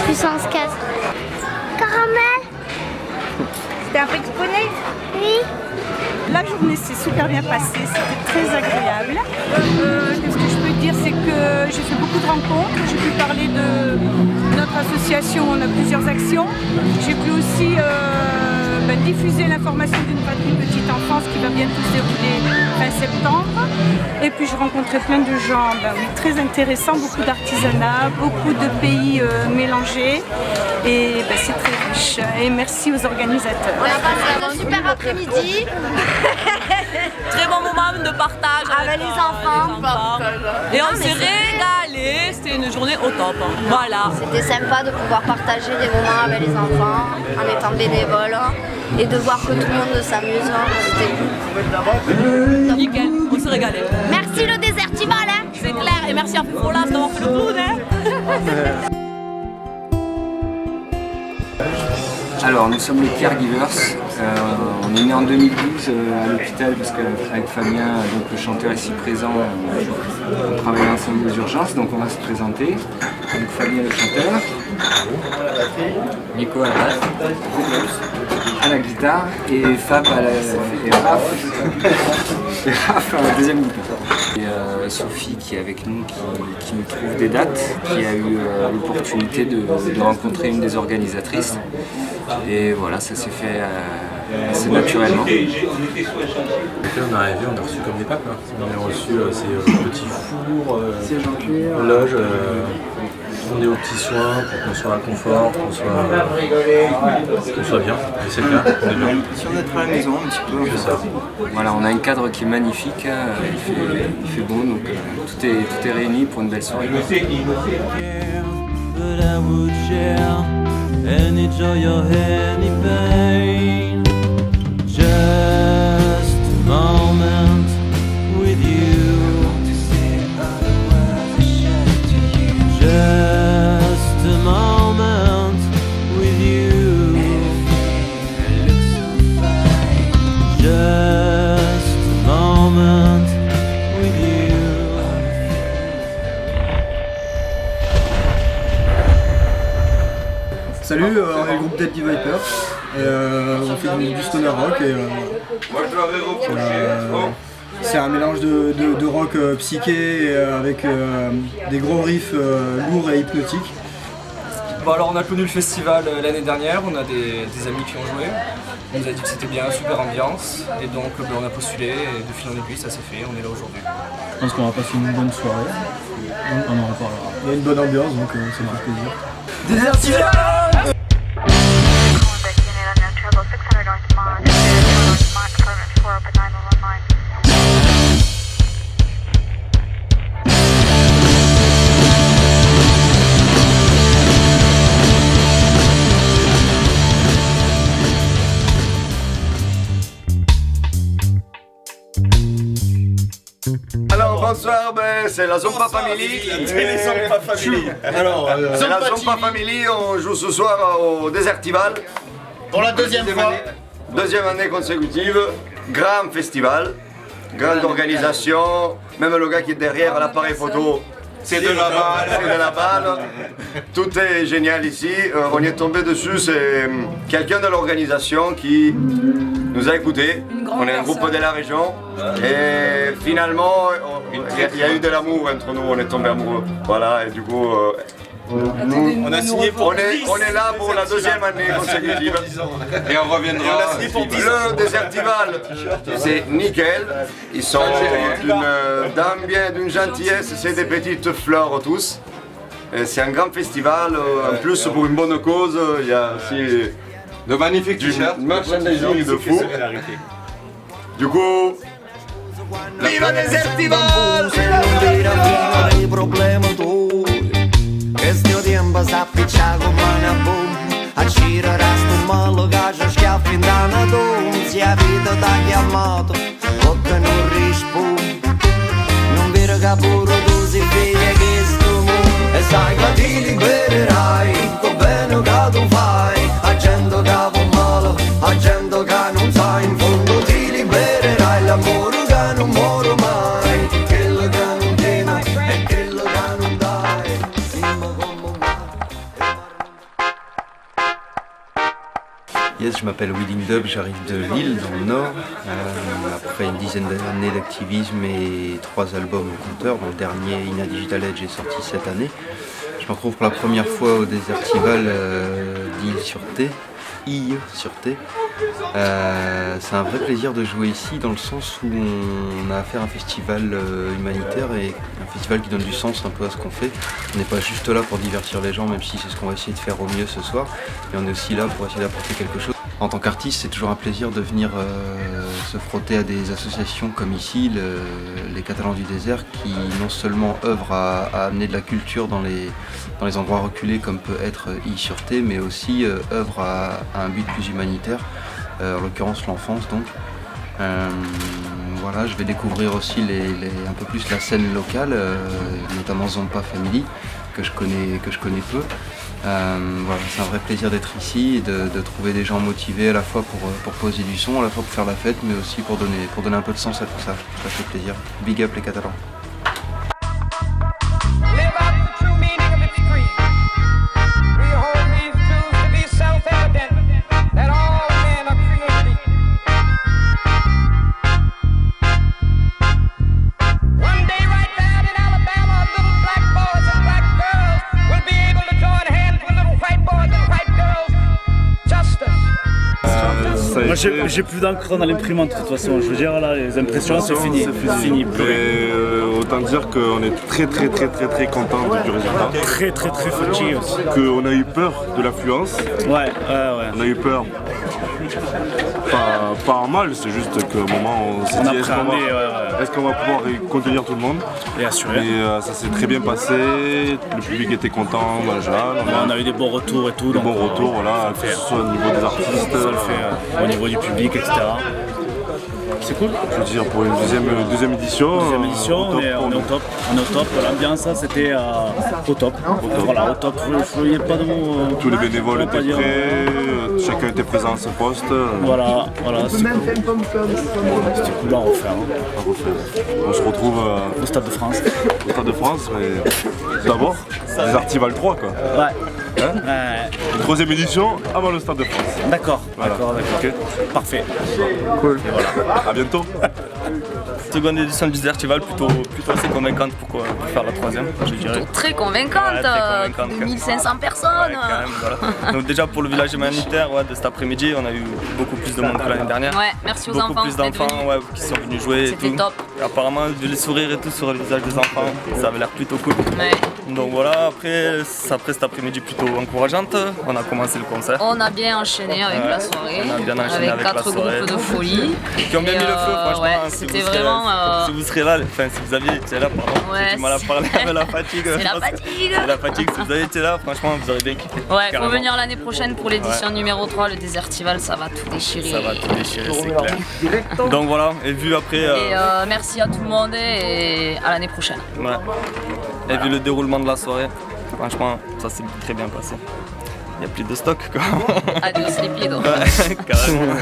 Puissance 4. Caramel. C'était un petit poney? Oui. La journée s'est super bien passée, c'était très agréable. Ce que je peux dire, c'est que j'ai fait beaucoup de rencontres. J'ai pu parler de notre association, on a plusieurs actions. J'ai pu aussi diffuser l'information d'une patrie petite enfance qui va bientôt se dérouler fin septembre. Et puis je rencontrais plein de gens très intéressants, beaucoup d'artisanat, beaucoup de pays mélangés. Et c'est très riche. Et merci aux organisateurs. On a passé un super après-midi. Très bon moment de partage avec les enfants. Et on s'est régalé, c'était une journée au top. Voilà. C'était sympa de pouvoir partager des moments avec les enfants en étant bénévole et de voir que tout le monde s'amuse. C'était cool. Nickel, on s'est régalé. Merci le Désertival. C'est clair, et merci à Frolas d'avoir fait le clown. Alors, nous sommes les Caregivers. On est né en 2012 à l'hôpital parce qu'avec Fabien, donc le chanteur ici présent, on travaille ensemble aux urgences, donc on va se présenter. Donc Fabien le chanteur, Nico à la basse, à la guitare et Fab et Raph à la deuxième guitare. Et Sophie qui est avec nous, qui nous trouve des dates, qui a eu l'opportunité de rencontrer une des organisatrices. Et voilà, ça s'est fait assez naturellement. Et on est arrivé, on a reçu comme des papes. On a reçu ces petits fours, loges, on est aux petits soins pour qu'on soit à confort, qu'on soit bien. Et c'est clair, on est bien. Si on est à la maison un petit peu, c'est ça. Voilà, on a un cadre qui est magnifique, il fait beau, donc tout est réuni pour une belle soirée. And enjoy your any pain. Just a moment with you. Just a moment with you. Just a moment with you. Salut, on est le groupe Deadly Viper, on fait du stoner rock et c'est un mélange de rock psyché et avec des gros riffs lourds et hypnotiques. Bon, alors on a connu le festival l'année dernière, on a des amis qui ont joué, on nous a dit que c'était bien, super ambiance, et donc on a postulé et de fil en aiguille ça s'est fait, on est là aujourd'hui. Je pense qu'on va passer une bonne soirée, on en reparlera. Il y a une bonne ambiance donc ça me fait plaisir. Désertival! Alors bonsoir, c'est la Zompa Family. Alors, c'est la Zompa Family, on joue ce soir au Désertival. Pour la deuxième fois. Deuxième année consécutive, grand festival, grande organisation, même le gars qui est derrière l'appareil photo. C'est de la balle. C'est de la balle. Tout est génial ici. On y est tombé dessus, c'est quelqu'un de l'organisation qui nous a écoutés. On est un groupe de la région. Et finalement, il y a eu de l'amour entre nous, on est tombé amoureux. Voilà, et du coup, On est là pour la deuxième année consécutive. Et on reviendra. Le Désertival, c'est nickel. Ils sont d'un bien, d'une gentillesse, c'est des petites fleurs tous. C'est un grand festival, en plus pour une bonne cause, il y a aussi de magnifiques t-shirts, merchandising de fou. Du coup, viva Désertival! I problemi tuoi, che sto tempo s'appiccia come una bomba, a girare sto malo che ci schiaffi in dana tu, se la vita t'ha chiamato, o che non rispondi, non vero che pure tu sei figlia che sto mondo, e sai che ti libererai, con bene che tu fai, a gente che va male, a gente che non sa, in fondo ti libererai, l'amore che non muore mai, quello che non tiene e quello che non dai, siamo come un Yes, je m'appelle Willing Dub, j'arrive de Lille, dans le Nord. Après une dizaine d'années d'activisme et 3 albums au compteur, dont le dernier Ina Digital Edge est sorti cette année. Je me retrouve pour la première fois au Désertival d'Ille-sur-T. C'est un vrai plaisir de jouer ici dans le sens où on a affaire à un festival humanitaire et un festival qui donne du sens un peu à ce qu'on fait. On n'est pas juste là pour divertir les gens, même si c'est ce qu'on va essayer de faire au mieux ce soir, mais on est aussi là pour essayer d'apporter quelque chose. En tant qu'artiste, c'est toujours un plaisir de venir se frotter à des associations comme ici, les Catalans du désert, qui non seulement œuvrent à amener de la culture dans les endroits reculés comme peut êtreIlle-sur-T, mais aussi œuvrent à un but plus humanitaire, en l'occurrence l'enfance donc. Voilà, je vais découvrir aussi un peu plus la scène locale, notamment Zompa Family, que je connais peu. Voilà, c'est un vrai plaisir d'être ici et de trouver des gens motivés à la fois pour poser du son, à la fois pour faire la fête, mais aussi pour donner un peu de sens à tout ça. Ça fait plaisir. Big up les Catalans. Moi j'ai plus d'encre dans l'imprimante de toute façon, je veux dire là les impressions c'est fini. Autant dire qu'on est très content du résultat. Très fatigué aussi. Qu'on a eu peur de l'affluence. Ouais. On a eu peur. Pas en mal, c'est juste qu'au moment on s'est dit est-ce qu'on va pouvoir contenir tout le monde. Et assurer. Et ça s'est très bien passé, le public était content, on a eu des bons retours et tout. Des bons retours, voilà, que ce soit au niveau des artistes, ça le fait, au niveau du public, etc. C'est cool. Je veux dire, pour une deuxième édition, on est au top. L'ambiance, c'était au top. Voilà, au top. Il n'y a pas de mots. Tous les bénévoles étaient prêts, chacun était présent à son poste. Voilà, c'est cool. C'était cool à refaire. On se retrouve au Stade de France. Au Stade de France, mais d'abord, Désertival 3 quoi. Ouais. Une troisième édition avant le Stade de France. D'accord. Okay. Parfait. Cool. Et voilà. À bientôt. Seconde édition du Désertival, plutôt assez convaincante pour faire la troisième, je dirais. Très convaincante, 1500 personnes. Ouais, quand même, voilà. Donc déjà pour le village humanitaire de cet après-midi, on a eu beaucoup plus de monde que l'année dernière. Ouais, merci aux enfants. Beaucoup plus d'enfants qui sont venus jouer. C'était top. Et apparemment, vu les sourires et tout sur le visage des enfants, ça avait l'air plutôt cool. Ouais. Donc voilà, après cet après-midi plutôt encourageante, on a commencé le concert. On a bien enchaîné avec la soirée, on a bien enchaîné avec 4 groupes de folie. Qui ont bien mis le feu, franchement. Ouais, c'était vraiment... Si vous serez là, enfin si vous aviez été là, pardon, j'ai du mal à parler avec la fatigue. C'est la fatigue. C'est la fatigue, si vous avez été là, franchement, vous aurez bien kiffé. Ouais, il faut venir l'année prochaine pour l'édition numéro 3, le Désertival, ça va tout déchirer. Ça va tout déchirer, c'est clair. Donc voilà, et vu après... Et merci à tout le monde et à l'année prochaine. Ouais. Et vu le déroulement de la soirée, franchement, ça s'est très bien passé. Il n'y a plus de stock quoi. Adios les pieds. Ouais, carrément.